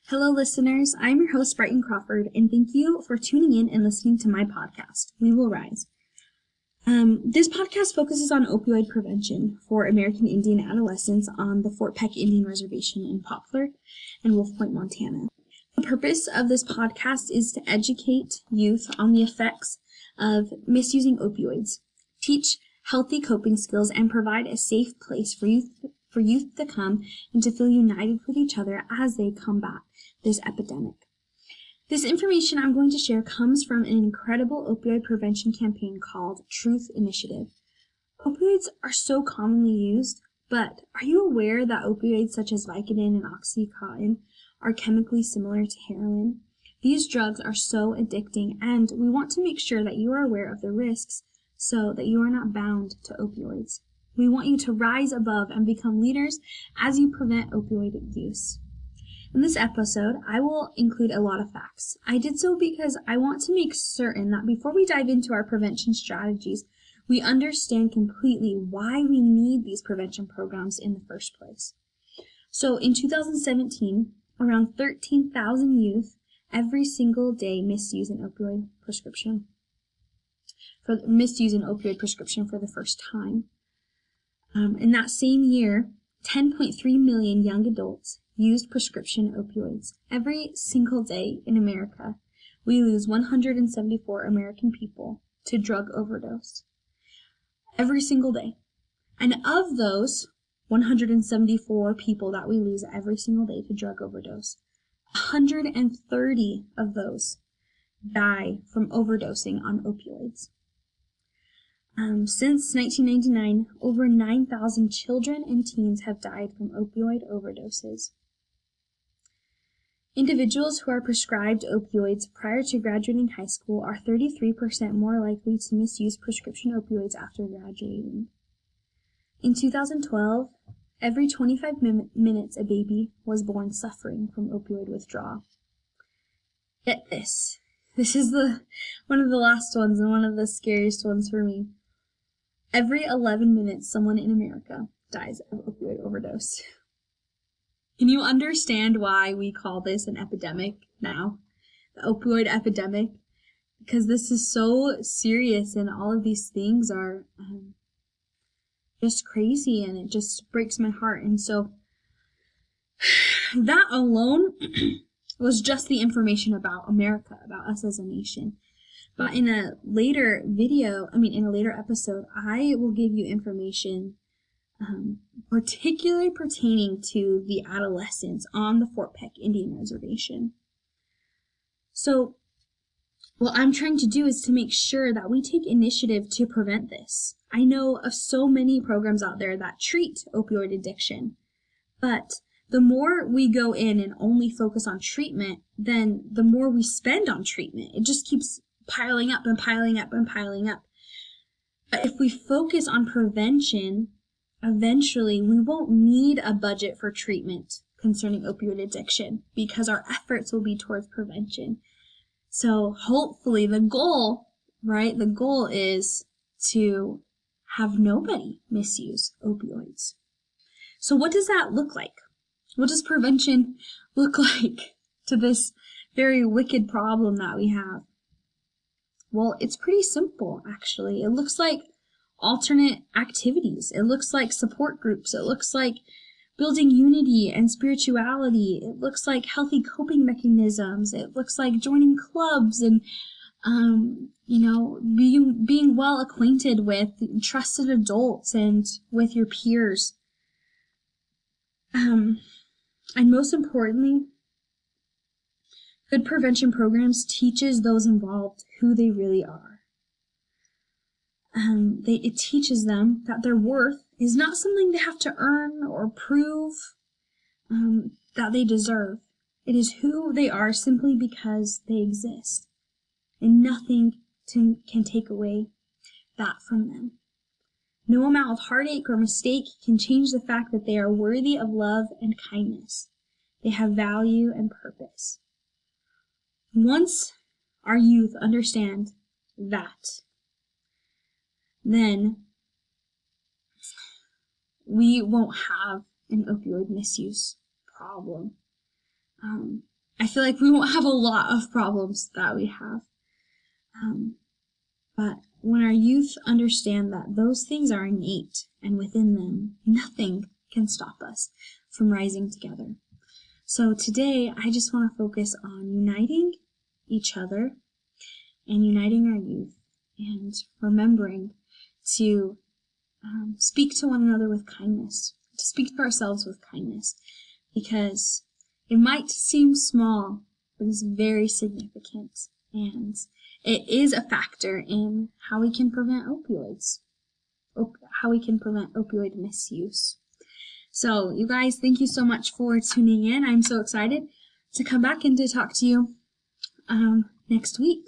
Hello, listeners. I'm your host, Brighton Crawford, and thank you for tuning in and listening to my podcast, We Will Rise. This podcast focuses on opioid prevention for American Indian adolescents on the Fort Peck Indian Reservation in Poplar and Wolf Point, Montana. The purpose of this podcast is to educate youth on the effects of misusing opioids, teach healthy coping skills, and provide a safe place for youth to come and to feel united with each other as they combat this epidemic. This information I'm going to share comes from an incredible opioid prevention campaign called Truth Initiative. Opioids are so commonly used, but are you aware that opioids such as Vicodin and Oxycontin are chemically similar to heroin? These drugs are so addicting, and we want to make sure that you are aware of the risks so that you are not bound to opioids. We want you to rise above and become leaders as you prevent opioid use. In this episode, I will include a lot of facts. I did so because I want to make certain that before we dive into our prevention strategies, we understand completely why we need these prevention programs in the first place. So in 2017, around 13,000 youth every single day misuse an opioid prescription for the first time. In that same year, 10.3 million young adults used prescription opioids. Every single day in America, we lose 174 American people to drug overdose. Every single day. And of those 174 people that we lose every single day to drug overdose, 130 of those die from overdosing on opioids. Since 1999, over 9,000 children and teens have died from opioid overdoses. Individuals who are prescribed opioids prior to graduating high school are 33% more likely to misuse prescription opioids after graduating. In 2012, every 25 minutes a baby was born suffering from opioid withdrawal. Get this. This is one of the last ones and one of the scariest ones for me. Every 11 minutes, someone in America dies of opioid overdose. Can you understand why we call this an epidemic now? The opioid epidemic? Because this is so serious and all of these things are just crazy and it just breaks my heart. And so that alone was just the information about America, about us as a nation. But in a later episode, I will give you information particularly pertaining to the adolescents on the Fort Peck Indian Reservation. So what I'm trying to do is to make sure that we take initiative to prevent this. I know of so many programs out there that treat opioid addiction, but the more we go in and only focus on treatment, then the more we spend on treatment. It just keeps piling up and piling up and piling up. But if we focus on prevention, eventually we won't need a budget for treatment concerning opioid addiction because our efforts will be towards prevention. So hopefully the goal is to have nobody misuse opioids. So what does that look like? What does prevention look like to this very wicked problem that we have? Well, it's pretty simple, actually. It looks like alternate activities. It looks like support groups. It looks like building unity and spirituality. It looks like healthy coping mechanisms. It looks like joining clubs and, being well acquainted with trusted adults and with your peers. And most importantly, good prevention programs teaches those involved who they really are. It teaches them that their worth is not something they have to earn or prove that they deserve. It is who they are simply because they exist. And nothing can take away that from them. No amount of heartache or mistake can change the fact that they are worthy of love and kindness. They have value and purpose. Once our youth understand that, then we won't have an opioid misuse problem. I feel like we won't have a lot of problems that we have. But when our youth understand that those things are innate and within them, nothing can stop us from rising together. So today, I just want to focus on uniting each other and uniting our youth and remembering to speak to one another with kindness, to speak to ourselves with kindness, because it might seem small, but it's very significant, and it is a factor in how we can prevent opioids, how we can prevent opioid misuse. So, you guys, thank you so much for tuning in. I'm so excited to come back and to talk to you next week.